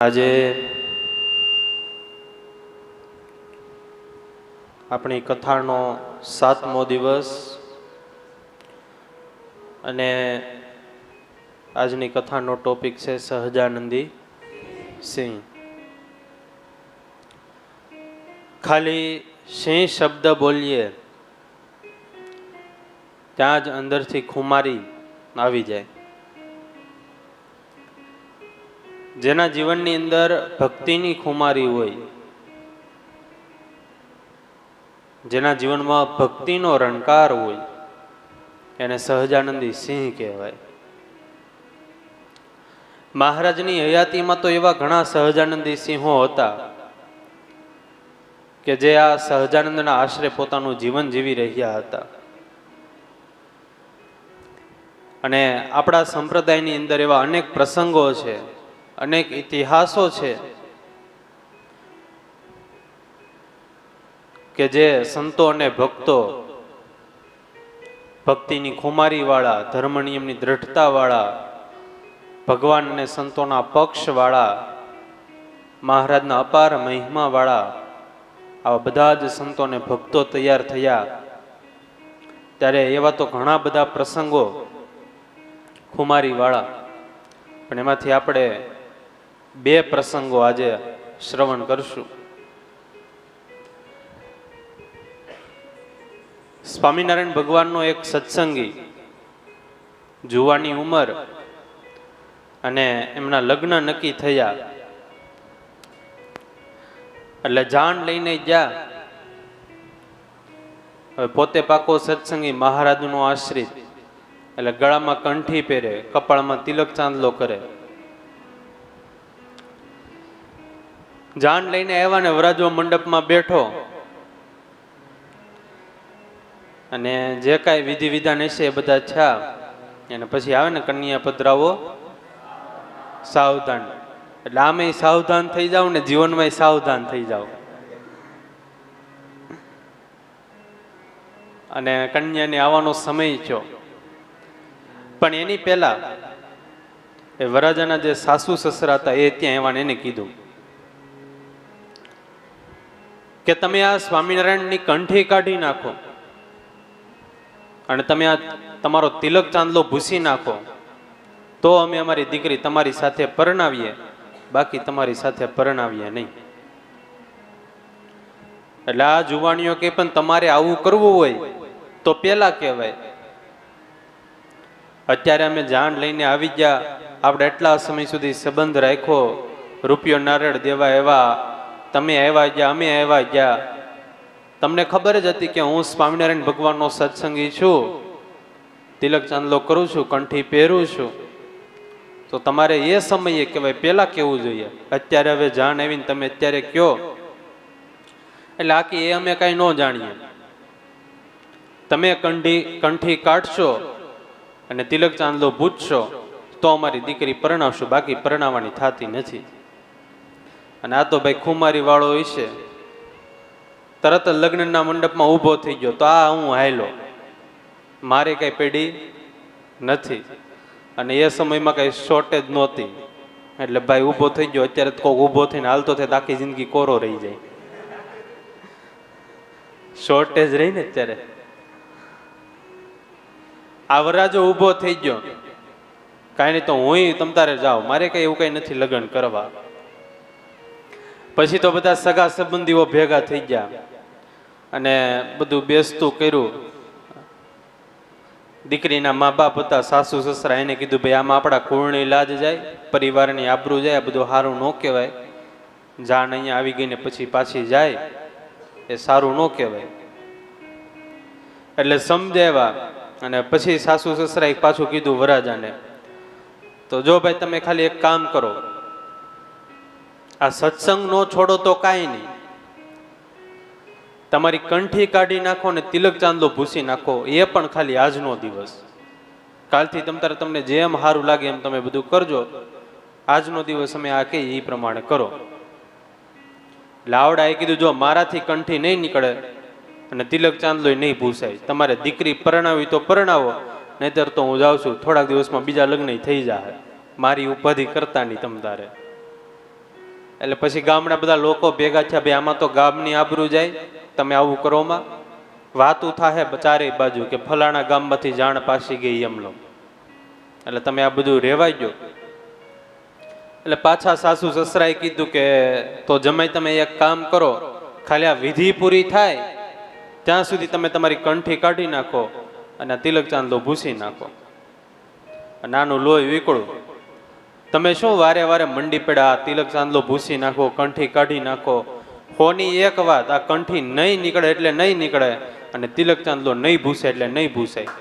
આજે આપણી કથાનો 7મો દિવસ અને આજની કથાનો ટોપિક છે સહજાનંદી સિંહ. ખાલી સિંહ શબ્દ બોલીએ ત્યાં જ અંદરથી ખુમારી આવી જાય. જેના જીવનની અંદર ભક્તિની ખુમારી હોય, જેના જીવનમાં ભક્તિનો રણકાર હોય, એને સહજાનંદી સિંહ કહેવાય. મહારાજની હયાતીમાં તો એવા ઘણા સહજાનંદી સિંહો હતા કે જે આ સહજાનંદના આશરે પોતાનું જીવન જીવી રહ્યા હતા. અને આપણા સંપ્રદાયની અંદર એવા અનેક પ્રસંગો છે, અનેક ઇતિહાસો છે કે જે સંતો અને ભક્તો ભક્તિની ખુમારી વાળા, ધર્મ નિયમની દ્રઢતા વાળા, ભગવાન અને સંતોના પક્ષ વાળા, મહારાજના અપાર મહિમા વાળા આવા બધા જ સંતો અને ભક્તો તૈયાર થયા. ત્યારે એવા તો ઘણા બધા પ્રસંગો ખુમારી વાળા, પણ એમાંથી આપણે 2 પ્રસંગો આજે શ્રવણ કરશું. સ્વામિનારાયણ ભગવાનનો એક સત્સંગી, જુવાની ઉંમર અને એમના લગ્ન નક્કી થયા એટલે જાણ લઈને ગયા. હવે પોતે પાકો સત્સંગી, મહારાજનો આશ્રિત, એટલે ગળામાં કંઠી પહેરે, કપાળમાં તિલક ચાંદલો કરે. જાન લઈને આવ્યા ને વરાજો મંડપમાં બેઠો અને જે કાંઈ વિધિ વિધાન હશે એ બધા થયા. અને પછી આવે ને કન્યા પધરાવો સાવધાન, એટલે આમે સાવધાન થઈ જાવ ને જીવનમાં સાવધાન થઈ જાવ. અને કન્યાને આવવાનો સમય થયો, પણ એની પહેલા એ વરાજાના જે સાસુ સસરા હતા એ ત્યાં આવ્યા. એને કીધું કે તમે આ સ્વામિનારાયણની કંઠી કાઢી નાખો અને તમે આ તમારો તિલક ચાંદલો ભૂસી નાખો, તો અમે અમારી દીકરી તમારી સાથે પરણાવીએ, બાકી તમારી સાથે પરણાવીએ નહીં. એટલે આ જુવાનીઓ કે પણ તમારે આવું કરવું હોય તો પેલા કહેવાય. અત્યારે અમે જાણ લઈને આવી ગયા, આપણે એટલા સમય સુધી સંબંધ રાખ્યો, રૂપિયો નારિયેળ દેવા એવા, તમે આવ્યા ગયા, અમે આવ્યા ગયા. તમને ખબર જ હતી કે હું સ્વામિનારાયણ ભગવાનનો સત્સંગી છું, તિલક ચાંદલો કરું છું, કંઠી પહેરું છું, તો તમારે એ સમયે કહેવાય, પેલા કેવું જોઈએ. અત્યારે હવે જાણ આવીને તમે અત્યારે કયો એટલે આખી એ અમે કાંઈ ન જાણીએ. તમે કંઠી કાઢશો અને તિલક ચાંદલો ભૂજશો તો અમારી દીકરી પરણાવશો, બાકી પરણાવવાની થતી નથી. અને આ તો ભાઈ ખુમારી વાળો હોય છે, તરત લગ્નના મંડપમાં ઊભો થઈ ગયો. તો આ હું હાયલો, મારે કઈ પેઢી નથી. અને એ સમયમાં કઈ શોર્ટેજ નહોતી, એટલે ભાઈ ઊભો થઈ ગયો. અત્યારે તો કોઈ ઊભો થઈને હાલતો થાય તો આખી જિંદગી કોરો રહી જાય. શોર્ટેજ રહી ને અત્યારે. આ વરાજો ઊભો થઈ ગયો, કાંઈ નહીં તો હું તમ તારે જાઓ, મારે કઈ એવું કઈ નથી લગ્ન કરવા. પછી તો બધા સગા સંબંધીઓ ભેગા થઈ ગયા અને બધું બેસતું કર્યું. દીકરીના મા બાપ હતા, સાસુ સસરા, એને કીધું ભાઈ આમાં આપણા કુળની લાજ જાય, પરિવારની આબરૂ જાય, આ બધું સારું ન કહેવાય. જાન અહીંયા આવી ગઈ ને પછી પાછી જાય એ સારું ન કહેવાય. એટલે સમજાવ્યા અને પછી સાસુ સસરાએ પાછું કીધું વરાજાને, તો જો ભાઈ તમે ખાલી એક કામ કરો, આ સત્સંગ નો છોડો તો કાંઈ નહીં, તમારી કંઠી કાઢી નાખો ને તિલક ચાંદલો ભૂસી નાખો, એ પણ ખાલી આજનો દિવસ. કાલથી તમને જેમ સારું લાગે એમ તમે બધું કરજો, આજનો દિવસ અમે આ કહીએ એ પ્રમાણે કરો. લાવડાએ કીધું જો મારાથી કંઠી નહીં નીકળે અને તિલક ચાંદલો નહીં ભૂસાય, તમારે દીકરી પરણાવી તો પરણાવો, નહીતર તો હું જાઉં છું, થોડાક દિવસમાં બીજા લગ્ન થઈ જાય, મારી ઉપાધિ કરતા નહીં તમ તારે. એટલે પછી ગામના બધા લોકો ભેગા થયા, ભાઈ આમાં તો ગામની આબરૂ જાય, તમે આવું કરોમાં. વાતું થાહે ચારેય બાજુ કે ફલાણા ગામમાંથી જાણ પાસી ગઈ એમલો, એટલે તમે આ બધું રેવાઈ ગયો. એટલે પાછા સાસુ સસરાએ કીધું કે તો જમાઈ તમે એક કામ કરો, ખાલી આ વિધિ પૂરી થાય ત્યાં સુધી તમે તમારી કંઠી કાઢી નાખો અને તિલક ચાંદલો ભૂસી નાખો, નાનું લોહી વીકળું. તમે શું વારે વારે મંડી પડ્યા, તિલક ચાંદલો ભૂસી નાખો, કંઠી કાઢી નાખો. હોની એક વાત, આ કંઠી નહીં નીકળે એટલે નહીં નીકળે, અને તિલક ચાંદલો નહીં ભૂસે એટલે નહીં ભૂસાય.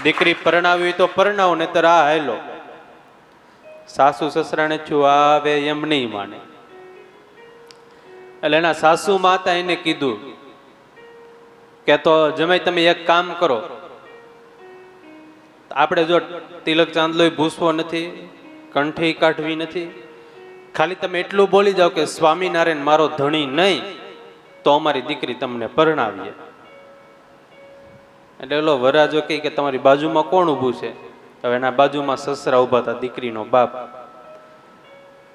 દીકરી પરણાવી તો પરણાવ, નહીતર આ હાલો. સાસુ સસરાને છું આવે એમ નહીં માને. એટલે એના સાસુ માતા એને કીધું કે તો જમાઈ તમે એક કામ કરો, આપણે જો તિલક ચાંદલો ભૂસવો નથી, કંઠી કાઢવી નથી, ખાલી તમે એટલું બોલી જાઓ કે સ્વામિનારાયણ મારો ધણી નહીં, તો અમારી દીકરી તમને પરણાવીએ. એટલે એલો વરાજો કહે કે તમારી બાજુમાં કોણ ઊભું છે? હવે એના બાજુમાં સસરા ઊભા હતા, દીકરીનો બાપ.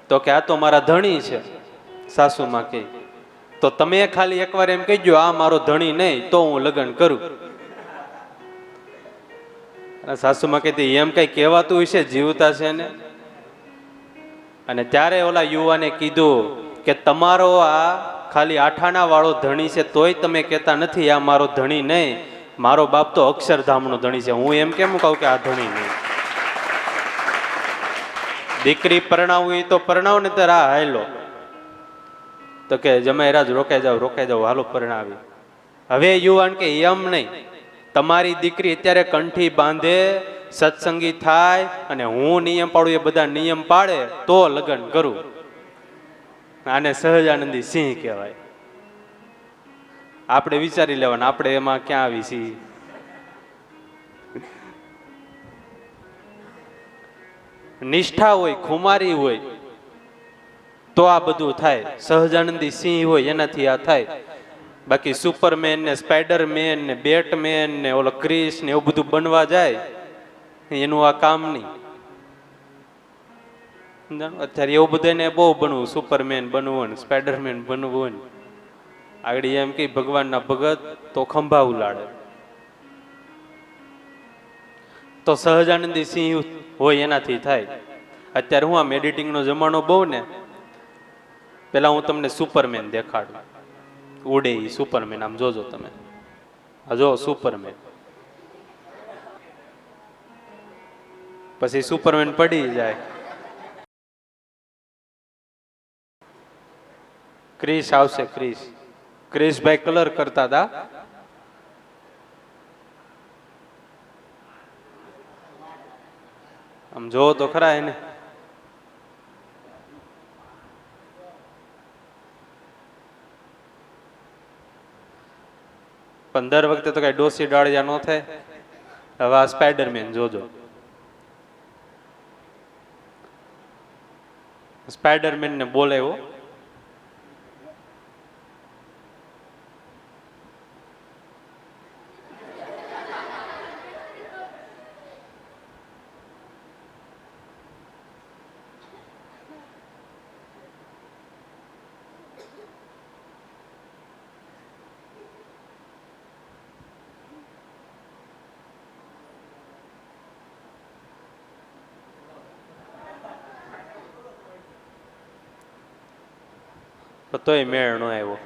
તો કે આ તો મારા ધણી છે. સાસુમાં કહે તો તમે ખાલી એકવાર એમ કહેજો આ મારો ધણી નહીં, તો હું લગ્ન કરું. સાસુમાં કહેતી એમ કઈ કહેવાતું હશે, જીવતા છે ને. અને ત્યારે ઓલા યુવાને કીધું કે તમારો આ ખાલી આઠાણા વાળો ધણી છે, તોય તમે કહેતા નથી આ મારો ધણી નહીં, મારો બાપ તો અક્ષરધામનો ધણી છે. હું એમ કેમ કહું કે આ ધણી નહીં? દીકરી પરણાવવી તો પરણાવ ને તાર આ હાલો. તો કે જમાઈ રાજ રોકાઈ જાવ હાલો પરણાવી. હવે યુવાન કે એમ નહીં, તમારી દીકરી અત્યારે કંઠી બાંધે, સત્સંગી થાય, અને હું નિયમ પાડું એ બધા નિયમ પાડે તો લગ્ન કરું. આને સહજાનંદી સિંહ કહેવાય. આપણે વિચારી લેવાનું, આપણે એમાં ક્યાં આવી છીએ? નિષ્ઠા હોય, ખુમારી હોય તો આ બધું થાય. સહજાનંદી સિંહ હોય એનાથી આ થાય. બાકી સુપરમેન ને સ્પાઈડરમેન ને બેટમેન ને ઓલો ક્રિસ ને એવું બધું બનવા જાય, એનું આ કામ નહીં. અત્યારે એવું બધાને બહુ બનવું, સુપરમેન બનવું ને સ્પાઈડરમેન બનવું ને. આગળ એમ કે ભગવાનના ભગત તો ખંભા ઉલાડે. તો સહજાનંદી સિંહ હોય એનાથી થાય. અત્યારે હું આમ એડિટિંગનો જમાનો બહુ ને, પેલા હું તમને સુપરમેન દેખાડું, ઉડે ઈ સુપરમેન. આમ જોજો તમે, જો સુપરમેન. પછી સુપરમેન પડી જાય. ક્રિસ આવશે, ક્રિસભાઈ કલર કરતા હતા. આમ જોવો તો ખરા એને. પણ દર વખતે તો કઈ ડોસી ડાળિયા ન થાય. હવે આ સ્પાઈડરમેન જોજો. સ્પાઈડરમેન ને બોલાવ્યો. તોય મેળ નો આવ્યો.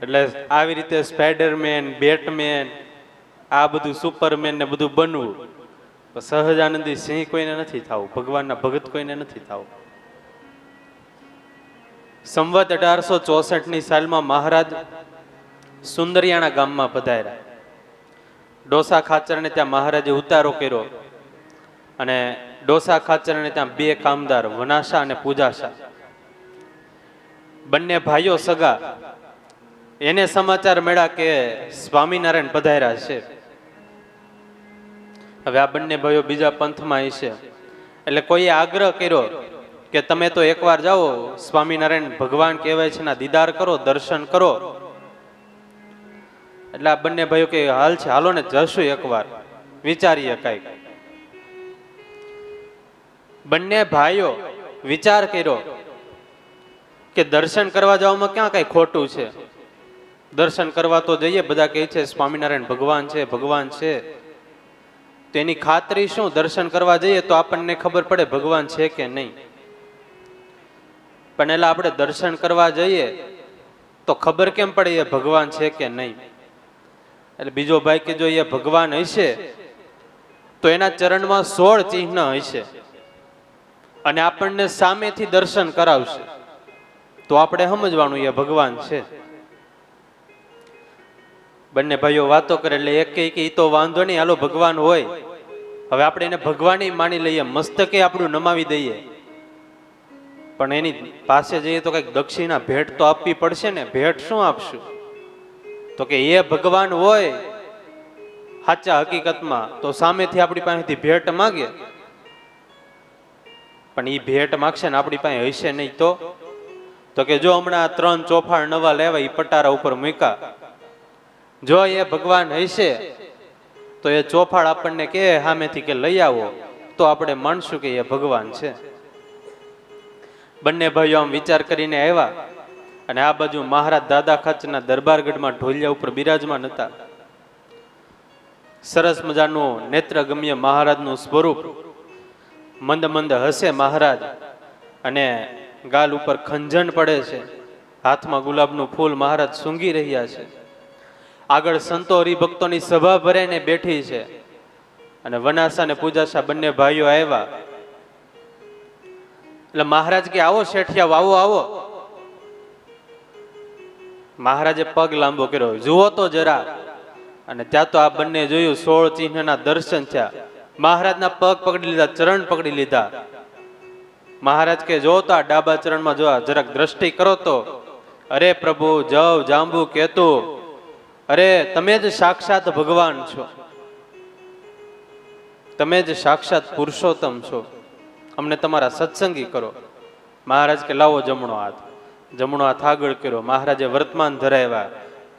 એટલે આવી રીતે સ્પાઈડરમેન, બેટમેન, આ બધું સુપરમેન ને બધું બનવું. સહજાનંદી સિંહ કોઈને નથી થવું, ભગવાનના ભગત કોઈને નથી થવું. સંવત 1864 સાલમાં મહારાજ સુંદરિયાણા ગામમાં પધાર્યા. ડોસા ખાચરને ત્યાં મહારાજે ઉતારો કર્યો, અને ડોસા ખાચરને ત્યાં બે કામદાર, વનાશા અને પૂજાશા, બંને ભાઈઓ સગા, એને સમાચાર મળ્યા કે સ્વામિનારાયણ પધાર્યા છે. હવે આ બંને ભાઈઓ બીજા પંથમાં હશે, એટલે કોઈએ આગ્રહ કર્યો કે તમે તો એકવાર જાઓ, સ્વામિનારાયણ ભગવાન કહેવાય છે, ના દીદાર કરો, દર્શન કરો. એટલે આ બંને ભાઈઓ કે હાલ છે, હાલો ને જશું એકવાર, વિચારીએ કાંઈક. બંને ભાઈઓ વિચાર કર્યો કે દર્શન કરવા જવામાં ક્યાં કઈ ખોટું છે, દર્શન કરવા તો જઈએ, બધા કહે છે સ્વામિનારાયણ ભગવાન છે, ભગવાન છે. તો એની ખાતરી શું, દર્શન કરવા જઈએ તો આપણને ખબર પડે ભગવાન છે કે નહીં. પણ એટલે આપણે દર્શન કરવા જઈએ તો ખબર કેમ પડે એ ભગવાન છે કે નહીં. એટલે બીજો ભાઈ કે જો એ ભગવાન હશે તો એના ચરણમાં 16 ચિહ્ન હશે અને આપણને સામેથી દર્શન કરાવશે, તો આપણે સમજવાનું એ ભગવાન છે. બંને ભાઈઓ વાતો કરે એટલે એક કે એ તો વાંધો નહીં, હાલો ભગવાન હોય, હવે આપણે એને ભગવાન માની લઈએ, મસ્તકે આપણું નમાવી દઈએ. પણ એની પાસે જઈએ તો કઈક દક્ષિણા ભેટ તો આપવી પડશે ને. ભેટ શું આપશું? તો કે એ ભગવાન હોય સાચા હકીકતમાં તો સામેથી આપણી પાસેથી ભેટ માગે, પણ એ ભેટ માગશે ને આપણી પાસે હશે નહીં. તો કે જો હમણાં 3 ચોફાળ નવા લેવા એ પટારા ઉપર મૂક્યા, જો એ ભગવાન હશે તો એ ચોફાળ આપણને કે સામેથી કે લઈ આવો, તો આપણે માનશું કે એ ભગવાન છે. બંને ભાઈઓ આમ વિચાર કરીને આવ્યા અને આ બાજુ મહારાજ દાદા ખાચરના દરબારગઢમાં ઢોલિયા ઉપર બિરાજમાન હતા. સરસ મજાનું નેત્રગમ્ય મહારાજનું સ્વરૂપ, મંદ મંદ હસે મહારાજ અને ગાલ ઉપર ખંજન પડે છે, હાથમાં ગુલાબનું ફૂલ મહારાજ સૂંઘી રહ્યા છે. આગળ સંતો હરિભક્તોની સભા ભરાઈને બેઠી છે અને વનાસા અને પૂજાસા બંને ભાઈઓ આવ્યા. એટલે મહારાજ કે આવો શેઠિયા, આવો આવો. મહારાજે પગ લાંબો કર્યો, જુઓ તો જરા. અને ત્યાં તો આ બંને જોયું, 16 ચિહ્નના દર્શન થયા. મહારાજના પગ પકડી લીધા, ચરણ પકડી લીધા. મહારાજ કે જો તો આ ડાબા ચરણમાં જો જરાક દ્રષ્ટિ કરો તો, અરે પ્રભુ જવ જાંબુ કેતુ, અરે તમે જ સાક્ષાત ભગવાન છો, તમે જ સાક્ષાત પુરુષોત્તમ છો, અમને તમારા સત્સંગી કરો. મહારાજ કે લાવો જમણો હાથ. જમણો હાથ આગળ કર્યો. મહારાજે વર્તમાન ધરાવ્યા,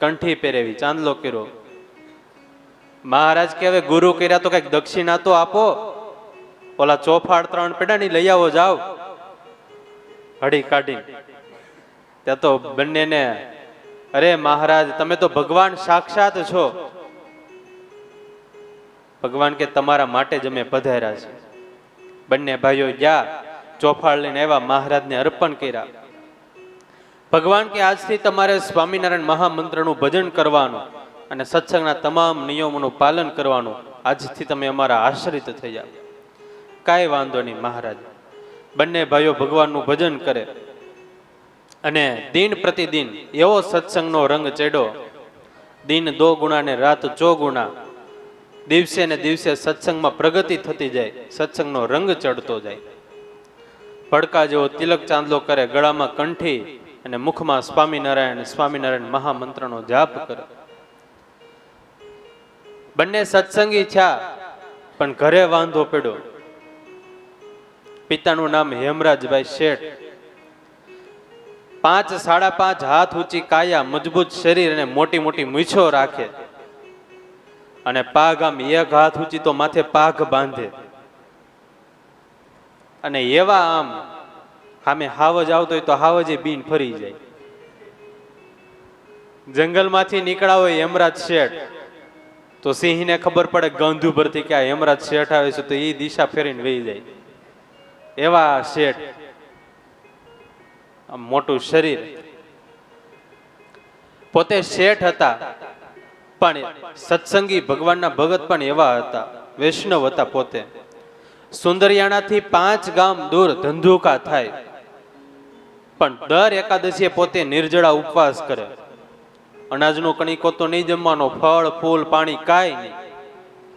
કંઠી પહેરેવી, ચાંદલો કર્યો. મહારાજ કે હવે ગુરુ કર્યા તો કઈક દક્ષિણા તો આપો, ઓલા ચોફાળ 3 પેડાની લઈ આવો, જાઓ. હળી કાઢી ત્યાં તો બંનેને, અરે મહારાજ તમે તો ભગવાન સાક્ષાત છો. ભગવાન કે તમારા માટે જ અમે પધાર્યા છે. બંને ભાઈઓ ગયા, ચોફાળ લઈને આવ્યા, મહારાજને અર્પણ કર્યા. ભગવાન કે આજથી તમારે સ્વામિનારાયણ મહામંત્રનું ભજન કરવાનું અને સત્સંગના તમામ નિયમોનું પાલન કરવાનું, આજથી તમે અમારા આશ્રિત થઈ જાઓ. કાંઈ વાંધો નહીં મહારાજ. બંને ભાઈઓ ભગવાનનું ભજન કરે અને દિન પ્રતિદિન એવો સત્સંગનો રંગ ચડ્યો, દિન 2 ગુણા ને રાત 4 ગુણા. દિવસે ને દિવસે સત્સંગમાં પ્રગતિ થતી જાય, સત્સંગનો રંગ ચડતો જાય. ભડકા જેવો તિલક ચાંદલો કરે, ગળામાં કંઠી અને મુખમાં સ્વામિનારાયણ સ્વામિનારાયણ મહામંત્રનો જાપ કરે. બંને સત્સંગી થયા, પણ ઘરે વાંધો પડ્યો. પિતાનું નામ હેમરાજભાઈ શેઠ. 5 સાડા 5 હાથ ઊંચી કાયા, મજબૂત શરીર અને મોટી મોટી મૂછો રાખે અને પાઘ આમ 1 હાથ ઊંચી તો માથે પાઘ બાંધે અને એવા આમ સામે હાવજ આવતો હોય તો હાવજે બીન ફરી જાય. જંગલમાંથી નીકળ્યા હોય હેમરાજ શેઠ તો સિંહને ખબર પડે ગંધ ઉપરથી કે આ હેમરાજ શેઠ આવે છે, તો એ દિશા ફેરીને વહી જાય. એવા શેઠ, મોટું શરીર. પોતે શેઠ હતા પણ સત્સંગી ભગવાનના ભગત પણ એવા હતા, વૈષ્ણવ હતા. પોતે સુંદરિયાણાથી 5 ગામ દૂર ધંધુકા થાય, પણ દર એકાદશીએ પોતે નિર્જળા ઉપવાસ કરે. અનાજનો કણીકો તો નહીં જમવાનો, ફળ ફૂલ પાણી કાંઈ નહીં,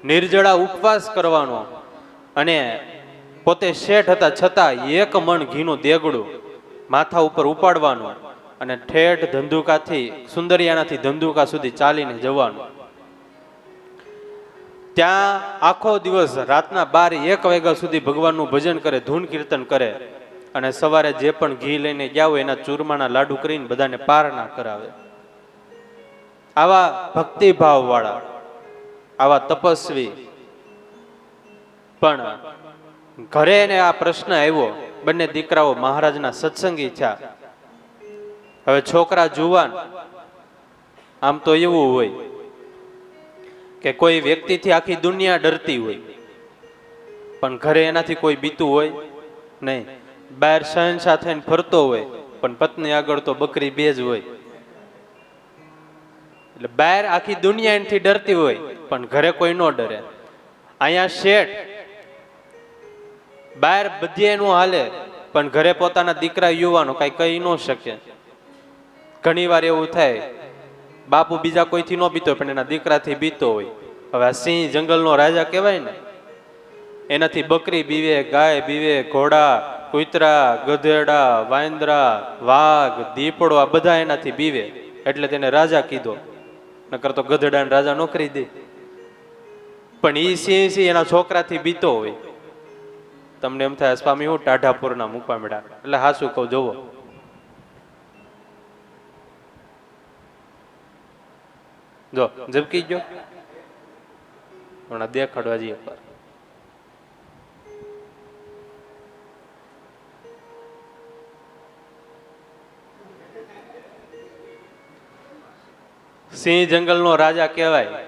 નિર્જળા ઉપવાસ કરવાનો. અને પોતે શેઠ હતા છતાં 1 મણ ઘીનું દેગડું માથા ઉપર ઉપાડવાનું અને ઠેઠ ધંધુકાથી સુંદરિયાણાથી ધંધુકા સુધી ચાલીને જવાનું. ત્યાં આખો દિવસ રાતના 12-1 વાગ્યા સુધી ભગવાનનું ભજન કરે, ધૂન કીર્તન કરે અને સવારે જે પણ ઘી લઈને ગયા હોય એના ચૂરમાના લાડુ કરીને બધાને પારણા કરાવે. આવા ભક્તિભાવ વાળા, આવા તપસ્વી, પણ ઘરે એને આ પ્રશ્ન આવ્યો. બંને દીકરાઓ મહારાજના સત્સંગી થયા. હવે છોકરા જુવાન, આમ તો એવું હોય કે કોઈ વ્યક્તિથી આખી દુનિયા ડરતી હોય, પણ ઘરે એનાથી કોઈ બીતું હોય નહીં. બહાર શહેનશાહ થઈને ફરતો હોય, પણ પત્ની આગળ તો બકરી બે જ હોય. એટલે બહાર આખી દુનિયા એનાથી ડરતી હોય, પણ ઘરે કોઈ ન ડરે. અહીંયા શેઠ, બહાર બધી એનું હાલે, પણ ઘરે પોતાના દીકરા યુવાનો કઈ કહી ન શકે. ઘણી વાર એવું થાય, બાપુ બીજા કોઈથી ન બીતો પણ એના દીકરાથી બીતો હોય. હવે આ સિંહ જંગલનો રાજા કહેવાય ને, એનાથી બકરી બીવે, ગાય બીવે, ઘોડા, કૂતરા, ગધેડા, વાંદરા, વાઘ, દીપડો, આ બધા એનાથી બીવે, એટલે તેને રાજા કીધો. નકર તો ગધેડાને રાજા નો કરી દે. પણ ઈ સિંહ એના છોકરાથી બીતો હોય. તમને એમ થાય સ્વામી હું ટાઢાપુરના મૂકવા મળ્યા, એટલે હાસું કહું, જોવો જો ઝબકી ગયો હમણાં દેખાડવા જઈએ પર. સિંહ જંગલનો રાજા કહેવાય,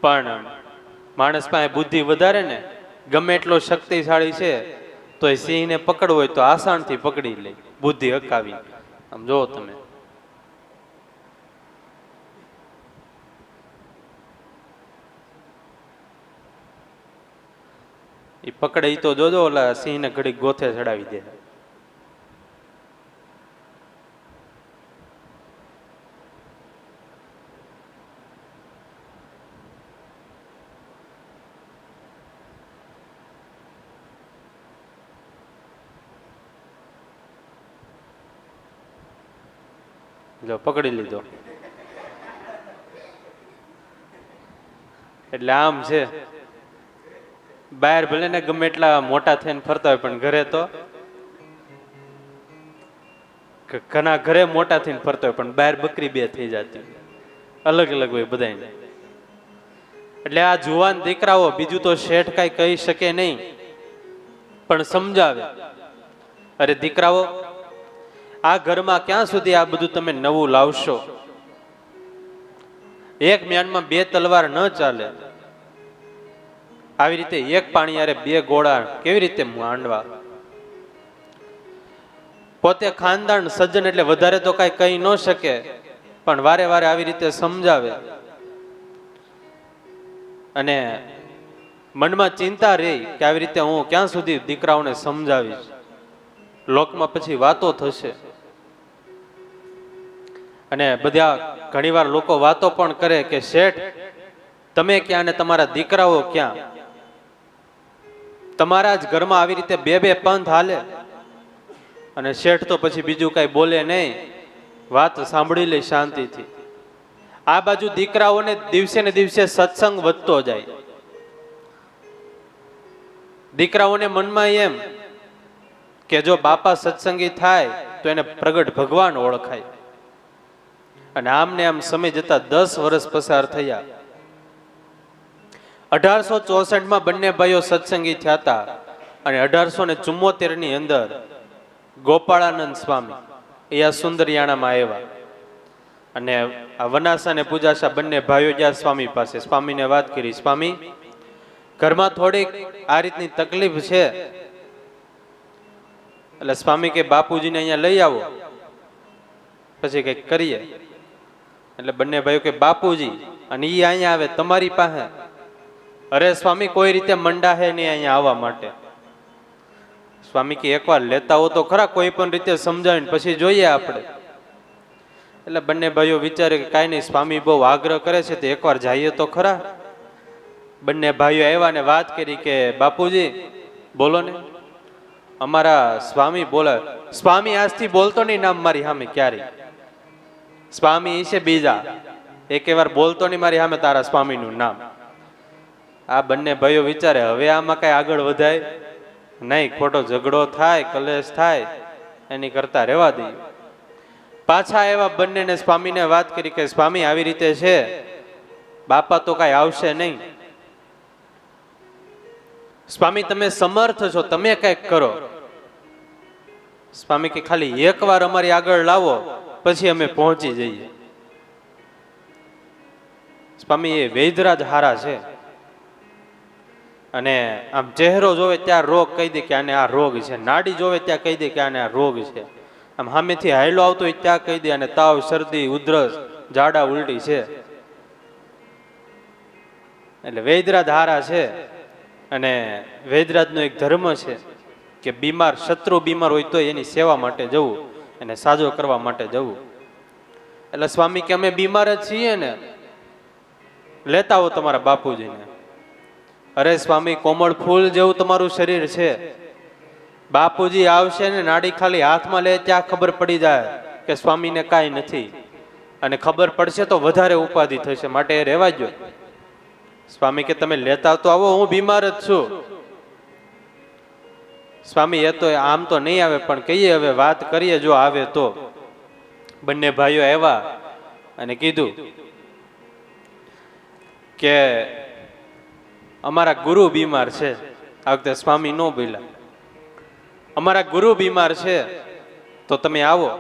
પણ માણસ પાસે બુદ્ધિ વધારે ને, ગમે એટલો શક્તિશાળી છે તો એ સિંહને પકડવો હોય તો આસાનથી પકડી લે, બુદ્ધિ હકાવી. આમ જો તમે, એ પકડે તો જોજો, ઓલા સિંહને ઘડીક ગોથે ચડાવી દે. જો પકડી લીધો. એટલે આમ છે, બહાર ભલે ને ગમે એટલા મોટા થઈને ફરતા હોય, પણ ઘરે તો ઘણા ઘરે મોટા થઈને ફરતા હોય, પણ બહાર બકરી બે થઈ જતી, અલગ અલગ હોય બધાને. એટલે આ જુવાન દીકરાઓ બીજું તો શેઠ કઈ કહી શકે નહીં, પણ સમજાવે, અરે દીકરાઓ, આ ઘરમાં ક્યાં સુધી આ બધું તમે નવું લાવશો? એક મ્યાનમાં બે તલવાર ન ચાલે. આવી રીતે એક પાણી યારે બે ગોળા કેવી રીતે માંડવા? પોતે ખાનદાન સજ્જન એટલે વધારે તો કઈ કહી ન શકે, પણ વારે વારે આવી રીતે સમજાવે. અને મનમાં ચિંતા રહી કે આવી રીતે હું ક્યાં સુધી દીકરાઓને સમજાવીશ, લોકમાં પછી વાતો થશે. અને બધા ઘણીવાર લોકો વાતો પણ કરે કે શેઠ તમે ક્યાં ને તમારા દીકરાઓ ક્યાં? તમારા જ ઘરમાં આવી રીતે બે બે પંથ હાલે. અને શેઠ તો પછી બીજું કઈ બોલે નહીં, વાત સાંભળી લે શાંતિથી. આ બાજુ દીકરાઓને દિવસે ને દિવસે સત્સંગ વધતો જાય. દીકરાઓને મનમાં એમ કે જો બાપા સત્સંગી થાય તો એને પ્રગટ ભગવાન ઓળખાય. અને આમને આમ સમય જતા 10 વર્ષ પસાર થયા. 1864 બંને ભાઈઓ સત્સંગી થયા હતા, અને 1874 ની અંદર ગોપાળાનંદ સ્વામી એ આ સુંદરિયાણામાં આવ્યા. અને આ વનાસા ને પૂજાસા બંને ભાઈઓ ગયા સ્વામી પાસે. સ્વામીને વાત કરી, સ્વામી ઘરમાં થોડીક આ રીતની તકલીફ છે. એટલે સ્વામી કે બાપુજીને અહીંયા લઈ આવો, પછી કઈક કરીએ. એટલે બંને ભાઈઓ કે બાપુજી, અને ઈ અહીંયા આવે તમારી પાસે? અરે સ્વામી કોઈ રીતે મંડા હે નહીં અહીંયા આવવા માટે. સ્વામી કે એકવાર લેતા હો તો ખરા, કોઈ પણ રીતે સમજાવીને પછી જોઈએ આપણે. એટલે બંને ભાઈઓ વિચારે કે કાંઈ નહીં, સ્વામી બહુ આગ્રહ કરે છે તો એકવાર જઈએ તો ખરા. બંને ભાઈઓ આવ્યા ને વાત કરી કે બાપુજી બોલો ને. અમારા સ્વામી બોલે. સ્વામી આજથી બોલતો નહીં નામ મારી સામે ક્યારે. સ્વામી છે બીજા, એક વાર બોલતો નહીં મારી સામે તારા સ્વામીનું નામ. આ બંને ભાઈઓ વિચારે હવે આમાં કઈ આગળ વધાય નહીં, ખોટો ઝઘડો થાય, કલેશ થાય, એની કરતા રહેવા દઈએ. પાછા એવા બંનેને સ્વામીને વાત કરી કે સ્વામી આવી રીતે છે, બાપા તો કાંઈ આવશે નહીં. સ્વામી તમે સમર્થ છો, તમે કંઈક કરો. સ્વામી કે ખાલી એકવાર અમારી આગળ લાવો પછી અમે પહોંચી જઈએ. સ્વામી એ વૈદરાજ હારા છે, અને આમ ચહેરો જોવે ત્યાં રોગ કહી દે કે આને આ રોગ છે, નાડી જોવે ત્યાં કહી દે કે આને આ રોગ છે, આમ સામેથી હાયલો આવતો હોય ત્યાં કહી દે અને તાવ, શરદી, ઉધરસ, ઝાડા, ઉલટી છે. એટલે વૈદરાજ હારા છે. અને વૈદરાજનો એક ધર્મ છે કે બીમાર, શત્રુ બીમાર હોય તો એની સેવા માટે જવું, એને સાજો કરવા માટે જવું. એટલે સ્વામી કે અમે બીમાર જ છીએ ને, લેતા આવો તમારા બાપુજીને. અરે સ્વામી, કોમળ ફૂલ જેવું તમારું શરીર છે, બાપુજી આવશે ને નાડી ખાલી હાથમાં લે ત્યાં ખબર પડી જાય કે સ્વામીને કાંઈ નથી, અને ખબર પડશે તો વધારે ઉપાધિ થશે, માટે એ રહેવા દો. સ્વામી કે તમે લેતા તો આવો, હું બીમાર જ છું. સ્વામી એ તો આમ તો નહીં આવે, પણ કહીએ હવે વાત કરીએ, જો આવે તો. બંને ભાઈઓ આવ્યા અને કીધું કે અમારા ગુરુ બીમાર છે. આ વખતે સ્વામી ન બોલ્યા, અમારા ગુરુ બીમાર છે તો તમે આવો.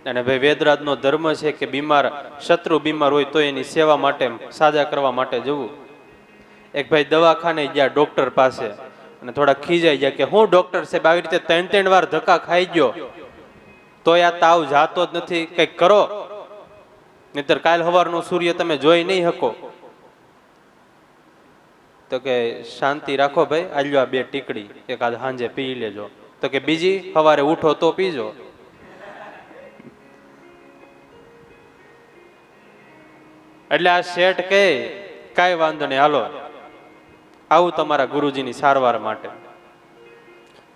અને ભાઈ વૈદરાજનો ધર્મ છે કે બીમાર, શત્રુ બીમાર હોય તો એની સેવા માટે, સાજા કરવા માટે જવું. એક ભાઈ દવાખાને ગયા ડોક્ટર પાસે, અને થોડા ખીજાઈ ગયા કે હું ડોક્ટર સાહેબ આવી રીતે 3 વાર ધક્કા ખાઈ ગયો તો આ તાવ જાતો જ નથી, કંઈક કરો, નહીતર કાલ સવારનો સૂર્ય તમે જોઈ નહીં શકો. તો કે શાંતિ રાખો ભાઈ, આલ્યો આ 2 ટીકડી, એકાદ સાંજે પી લેજો. તો કે બીજી સવારે ઉઠો તો પીજો. એટલે આ શેઠ કહે કાંઈ વાંધો નહીં, હાલો આવું તમારા ગુરુજીની સારવાર માટે.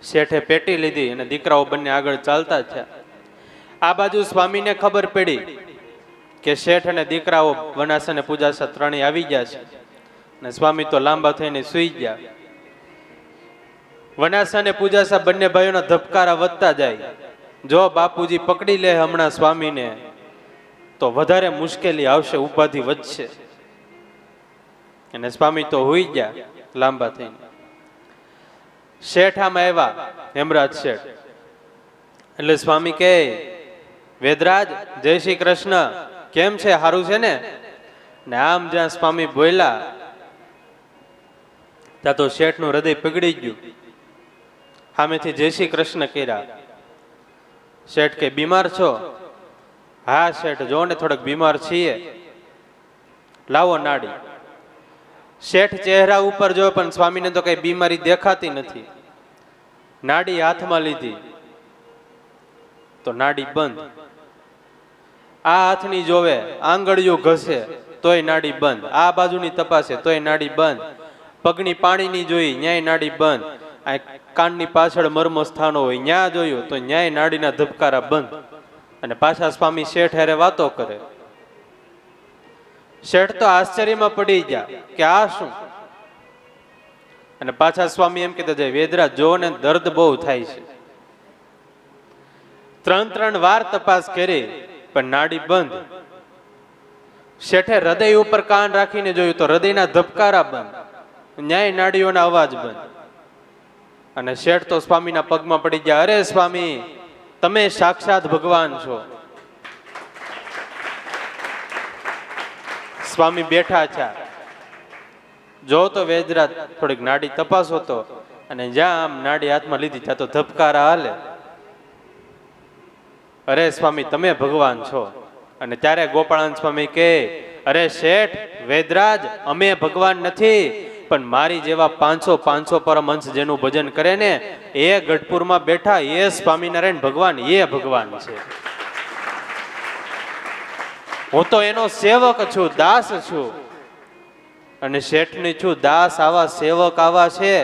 શેઠે પેટી લીધી અને દીકરાઓ બંને આગળ ચાલતા થયા. આ બાજુ સ્વામીને ખબર પડી કે શેઠ અને દીકરાઓ વનાસા અને પૂજાસા ત્રણેય આવી ગયા છે, અને સ્વામી તો લાંબા થઈને સૂઈ ગયા. વનાસા અને પૂજાસા બંને ભાઈઓના ધબકારા વધતા જાય. જો બાપુજી પકડી લે હમણાં સ્વામીને તો વધારે મુશ્કેલી આવશે, ઉપાધિ વધશે. અને સ્વામી તો હોઈ ગયા લાંબા થઈને. શેઠ આમાં આવ્યા, હેમરાજ શેઠ. એટલે સ્વામી કહે વૈદરાજ, જય શ્રી કૃષ્ણ, કેમ છે, સારું છે ને? ને આમ જ્યાં સ્વામી બોલ્યા ત્યાં તો શેઠનું હૃદય પીગળી ગયું. સામેથી જય શ્રી કૃષ્ણ કર્યા. શેઠ કે બીમાર છો? હા શેઠ, જો ને થોડોક બીમાર છીએ, લાવો નાડી. શેઠ ચહેરા ઉપર જો, પણ સ્વામીને તો કઈ બીમારી દેખાતી નથી. નાડી હાથમાં લીધી તો નાડી બંધ. આ હાથની જોવે, આંગળીઓ ઘસે તોય નાડી બંધ. આ બાજુની તપાસે તોય નાડી બંધ. પગની પાણીની જોઈ, ન્યાય નાડી બંધ. આ કાનની પાછળ મર્મ સ્થાનો હોય, ન્યા જોયું તો ન્યાય નાડીના ધબકારા બંધ. અને પાછા સ્વામી શેઠ હારે વાતો કરે. શેઠ તો આશ્ચર્યમાં પડી ગયા કે આ શું? અને પાછા સ્વામી એમ કીધા જાય વૈદરાજ, જો ને દર્દ બહુ થાય છે. 3 વાર તપાસ કરી પણ નાડી બંધ. શેઠે હૃદય ઉપર કાન રાખીને જોયું તો હૃદયના ધબકારા બંધ, ન્યાય નાડીઓના અવાજ બંધ. અને શેઠ તો સ્વામીના પગમાં પડી ગયા, અરે સ્વામી, તમે સાક્ષાત ભગવાન છો. સ્વામી બેઠા છે, જો તો વૈદરાજ થોડીક નાડી તપાસો તો, અને જ્યાં આમ નાડી હાથમાં લીધી ત્યાં તો ધબકારા હાલે. અરે સ્વામી, તમે ભગવાન છો. અને ત્યારે ગોપાળાન સ્વામી કહે, અરે શેઠ, વૈદરાજ, અમે ભગવાન નથી, પણ મારી જેવા 500 પરમહંસ જેનું ભજન કરે ને, એ ગઢપુરમાં બેઠા એ સ્વામિનારાયણ ભગવાન, એ ભગવાન છે. હું તો એનો સેવક છું, દાસ છું. અને શેઠની છું દાસ, આવા સેવક આવા છે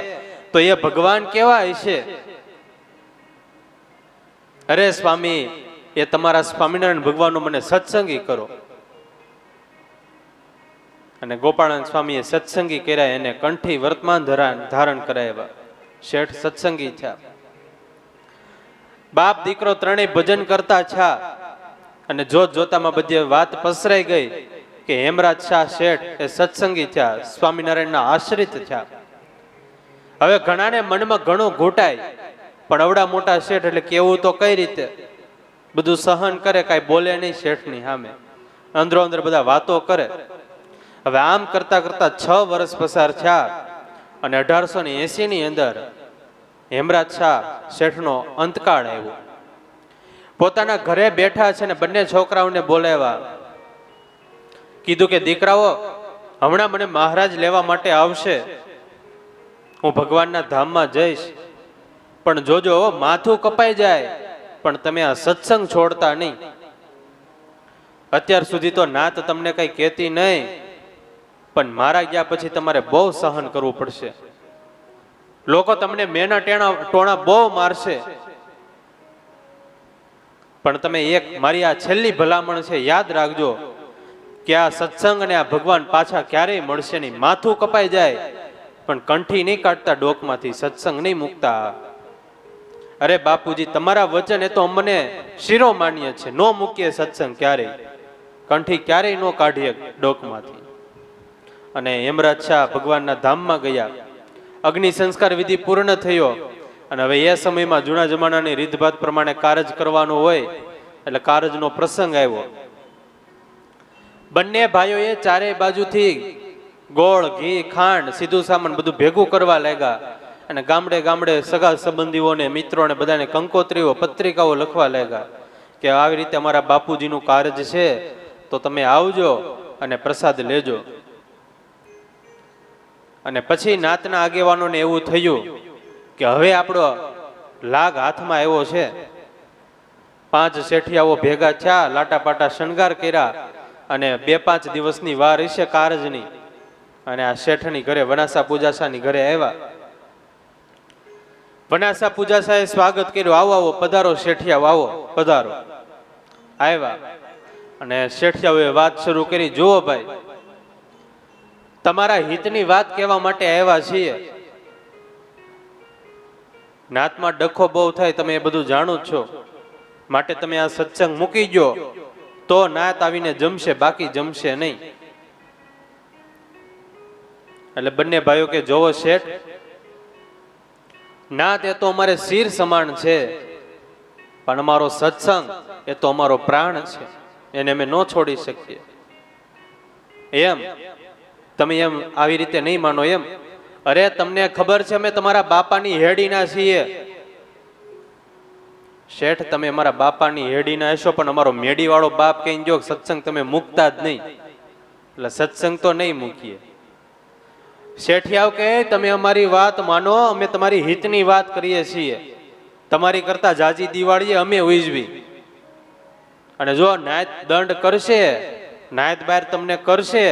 તો એ ભગવાન કેવા હશે? અરે સ્વામી, એ તમારા સ્વામિનારાયણ ભગવાનનો મને સત્સંગી કરો. અને ગોપાળાનંદ સ્વામીએ સત્સંગી કર્યા, એને કંઠી વર્તમાન ધારણ કરાવ્યા. શેઠ સત્સંગી થયા. બાપ દીકરો ત્રણેય ભજન કરતા છા અને જોત જોતામાં બધી વાત પસરાઈ ગઈ કે હેમરાજ શાહ શેઠ એ સત્સંગી થયા, સ્વામિનારાયણના આશ્રિત થયા. હવે ઘણાને મનમાં ઘણું ઘૂંટાય, પણ અવડા મોટા શેઠ એટલે કેવું તો કઈ રીતે? બધું સહન કરે, કાંઈ બોલે નહીં શેઠની સામે, અંદરો અંદર બધા વાતો કરે. હવે આમ કરતા કરતા 6 વર્ષ પસાર થયા અને 1880 ની અંદર હેમરાજ શાહ શેઠનો અંતકાળ આવ્યો. પોતાના ઘરે બેઠા છે ને બંને છોકરાઓને બોલાવ્યા. કીધું કે દીકરાઓ, હમણાં મને મહારાજ લેવા માટે આવશે, હું ભગવાનના ધામમાં જઈશ, પણ જોજો માથું કપાઈ જાય, પણ તમે આ સત્સંગ છોડતા નહીં. અત્યાર સુધી તો નાત તમને કઈ કહેતી નહીં, પણ મારા ગયા પછી તમારે બહુ સહન કરવું પડશે. લોકો તમને મેના ટોણા બહુ મારશે, પણ તમે એક મારી આ છેલ્લી ભલામણ છે, યાદ રાખજો કે આ સત્સંગ અને આ ભગવાન પાછા ક્યારેય મળશે નહીં. માથું કપાઈ જાય પણ કંઠી નહીં કાઢતા ડોકમાંથી, સત્સંગ નહીં મૂકતા. અરે બાપુજી, તમારા વચન એ તો અમને શિરો માન્ય છે, નો મૂકીએ સત્સંગ ક્યારેય, કંઠી ક્યારેય નો કાઢીએ ડોકમાંથી. અને હેમરાજ શાહ ભગવાનના ધામમાં ગયા. અગ્નિ સંસ્કાર વિધિ પૂર્ણ થયો અને હવે એ સમયમાં જૂના જમાનાની રીતભાત પ્રમાણે કારજ કરવાનું હોય એટલે કારજનો પ્રસંગ આવ્યો. બંને ભાઈઓએ ચારે બાજુથી ગોળ, ઘી, ખાંડ, સીધું સામાન બધું ભેગું કરવા લાગ્યા અને ગામડે ગામડે સગા સંબંધીઓને, મિત્રોને બધાને કંકોત્રીઓ, પત્રિકાઓ લખવા લાગ્યા કે આવી રીતે અમારા બાપુજીનું કારજ છે, તો તમે આવજો અને પ્રસાદ લેજો. અને પછી નાતના આગેવાનોને એવું થયું કે હવે આપણો લાગ હાથમાં આવ્યો છે. 5 શેઠિયાઓ ભેગા થયા, લાટાપાટા શણગાર કર્યા અને 2-5 દિવસની વાર હશે કારજની. અને આ શેઠની ઘરે વનાસા પૂજાસાની ઘરે આવ્યા. વનાસા પૂજાસાએ સ્વાગત કર્યું, આવો આવો, પધારો શેઠિયા, આવો પધારો. આવ્યા અને શેઠિયાઓએ વાત શરૂ કરી, જુઓ ભાઈ, તમારા હિતની વાત કહેવા માટે આવ્યા છીએ. નાતમાં ડખો બહુ થાય, તમે એ બધું જાણો જ છો, માટે તમે આ સત્સંગ મૂકી ગયો તો નાત આવીને જમશે, બાકી જમશે નહીં. એટલે બંને ભાઈઓ કે જોવો શેઠ, નાત એ તો અમારે શિર સમાન છે, પણ અમારો સત્સંગ એ તો અમારો પ્રાણ છે, એને અમે ન છોડી શકીએ. એમ તમે એમ આવી રીતે નહીં માનો એમ? અરે તમને ખબર છે અમે તમારા બાપાની હેડીના છીએ. શેઠ, તમે અમારા બાપાની હેડીના હશો, પણ અમારો મેડીવાળો બાપ કહીને જો સત્સંગ તમે મૂકતા જ નહીં, એટલે સત્સંગ તો નહીં મૂકીએ. શેઠિયાઓ કે તમે અમારી વાત માનો, અમે તમારી હિતની વાત કરીએ છીએ, તમારી કરતા જાજી દિવાળીએ અમે ઉજવી. અને જો નાયત દંડ કરશે, નાયત બહાર તમને કરશે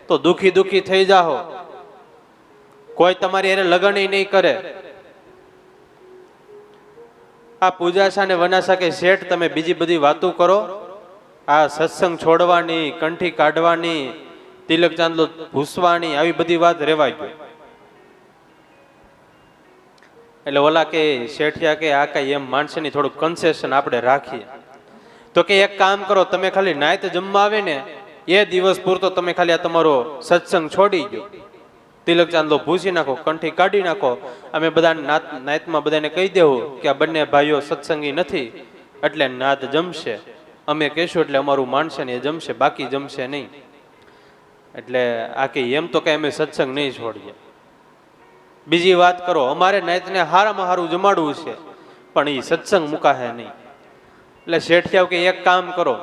તો દુખી દુખી થઈ જાઓ, કોઈ તમારી એને લગન નહીં કરે. આ પૂજાસા ને વનાસા કે શેઠ, તમે બીજી બધી વાતો કરો, આ સત્સંગ છોડવાની, કંઠી કાઢવાની, તિલક ચાંદલો ભૂસવાની, આવી બધી વાત રેવાઈ ગઈ. એટલે ઓલા કે શેઠિયા કે આ કઈ એમ માનશે નહીં, થોડું કન્સેશન આપણે રાખીએ. તો કે એક કામ કરો, તમે ખાલી નાયત જમવા આવે ને એ દિવસ પૂરતો તમે ખાલી આ તમારો સત્સંગ છોડી ગયો, તિલક ચાંદલો ભૂસી નાખો, કંઠી કાઢી નાખો. અમે બધા નાતમાં બધાને કહી દેવું કે આ બંને ભાઈઓ સત્સંગી નથી, એટલે નાત જમશે, અમે કહેશું એટલે અમારું માનશે ને એ જમશે, બાકી જમશે નહીં. એટલે આ કે એમ તો કઈ અમે સત્સંગ નહીં છોડીએ. બીજી વાત કરો, અમારે નાતને હારામાં હારું જમાડવું છે, પણ એ સત્સંગ મુકાશે નહીં. એટલે શેઠિયાઓ કે એક કામ કરો,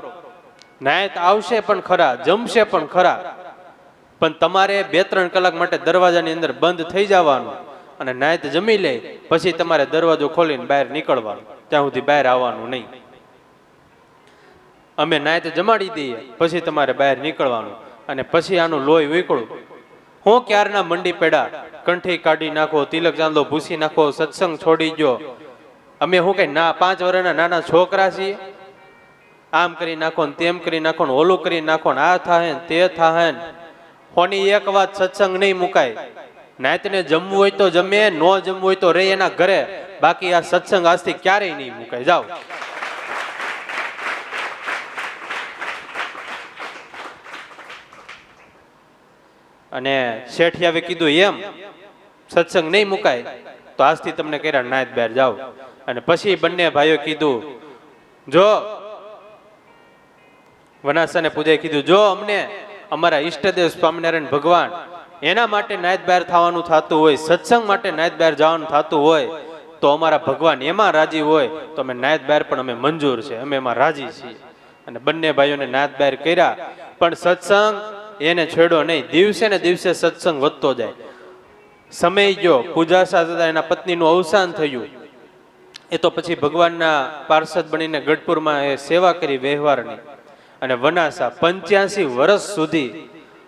નાયત આવશે પણ ખરા, જમશે પણ ખરા, પણ તમારે 2-3 કલાક માટે દરવાજાની અંદર બંધ થઈ જવાનું અને નાયત જમી લે પછી તમારે દરવાજો ખોલીને બહાર નીકળવાનું, ત્યાં સુધી બહાર આવવાનું નહીં. અમે નાયત જમાડી દઈએ પછી તમારે બહાર નીકળવાનું, અને પછી આનું લોહી ઉકળું. હું ક્યારના મંડી પેડા, કંઠી કાઢી નાખો, તિલક ચાંદલો ભૂસી નાખો, સત્સંગ છોડી ગયો. અમે હું કઈ 5 વર્ષના નાના છોકરા છીએ? આમ કરી નાખો ને તેમ કરી નાખો ને ઓલું કરી નાખો ને આ થાય ને તે થાય ને. કોની એક વાત, સત્સંગ નહીં મુકાય. નાયતને જમવું હોય તો જમે, ન જમવું હોય તો રે એના ઘરે, બાકી આ સત્સંગ આજથી ક્યારેય નહીં મુકાય. જાઓ. અને શેઠિયાએ કીધું એમ સત્સંગ નહીં મુકાય તો આજથી તમને કર્યા નાયત બહાર જાઓ. અને પછી બંને ભાઈઓ કીધું, જો વનાસાને પૂજાએ કીધું, જો અમને અમારા ઈષ્ટદેવ સ્વામિનારાયણ ભગવાન એના માટે નાયત બહાર થવાનું થતું હોય, સત્સંગ માટે નાયત બહાર જવાનું થતું હોય, તો અમારા ભગવાન એમાં રાજી હોય તો અમે નાયત બહાર પણ અમે મંજૂર છે, અમે એમાં રાજી છીએ. અને બંને ભાઈઓને નાયત બહાર કર્યા. પણ સત્સંગ એને છેડો નહીં. દિવસે ને દિવસે સત્સંગ વધતો જાય. સમય ગયો, પૂજા સાથે એના પત્નીનું અવસાન થયું. એ તો પછી ભગવાનના પાર્ષદ બનીને ગઢપુરમાં એ સેવા કરી વ્યવહારની. અને વનાસા 85 વર્ષ સુધી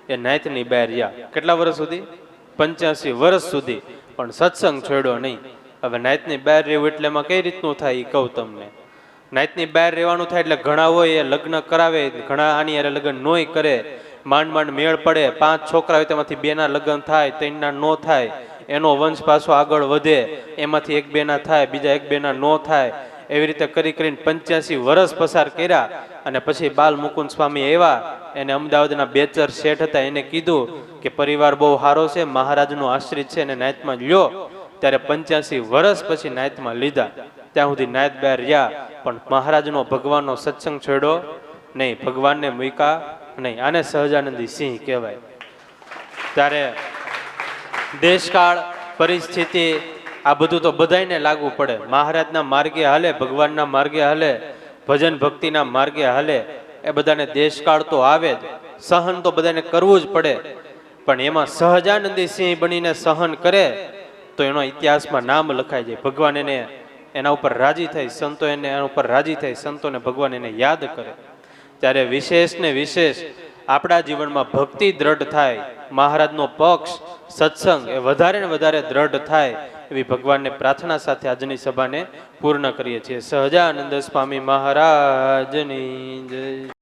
એ નાયતની બહાર રહ્યા. કેટલા વર્ષ સુધી? 85 વર્ષ સુધી. પણ સત્સંગ છોડ્યો નહીં. હવે નાયતની બહાર રહેવું એટલે એમાં કઈ રીતનું થાય એ કહું તમને. નાયતની બહાર રહેવાનું થાય એટલે ઘણા હોય એ લગ્ન કરાવે, ઘણા આની યારે લગ્ન નોય કરે, માંડ માંડ મેળ પડે. 5 છોકરા હોય તેમાંથી 2 ના લગ્ન થાય, 3 ના નો થાય, એનો વંશ પાછો આગળ વધે, એમાંથી 1-2 ના થાય, બીજા 1-2 ના નો થાય. એવી રીતે કરી કરીને 85 વર્ષ પસાર કર્યા. અને પછી બાલ મુકુંદ સ્વામી આવ્યા. એને અમદાવાદના બેચર શેઠ હતા, એને કીધું કે પરિવાર બહુ સારો છે, મહારાજનો આશ્રિત છે, એને નાયતમાં લ્યો. ત્યારે 85 વર્ષ પછી નાયતમાં લીધા. ત્યાં સુધી નાયત બહાર રહ્યા. પણ મહારાજનો ભગવાનનો સત્સંગ છોડ્યો નહીં, ભગવાનને મૂક્યા નહીં. આને સહજાનંદી સિંહ કહેવાય. ત્યારે દેશકાળ પરિસ્થિતિ આ બધું તો બધાયને લાગુ પડે. મહારાજના માર્ગે હાલે, ભગવાનના માર્ગે હાલે, ભજન ભક્તિના માર્ગે હાલે, એ બધાને દેશકાળ તો આવે જ. સહન તો બધાને કરવું જ પડે. પણ એમાં સહજાનંદી સિંહ બનીને સહન કરે તો એનો ઇતિહાસમાં નામ લખાઈ જાય. ભગવાન એને એના ઉપર રાજી થાય, સંતો એને એના ઉપર રાજી થાય, સંતોને ભગવાન એને યાદ કરે. ત્યારે વિશેષ ને વિશેષ આપણા જીવનમાં ભક્તિ દ્રઢ થાય, મહારાજનો પક્ષ સત્સંગ એ વધારે ને વધારે દ્રઢ થાય એવી ભગવાનને પ્રાર્થના સાથે આજની સભાને પૂર્ણ કરીએ છીએ. સહજાનંદ સ્વામી મહારાજની જય.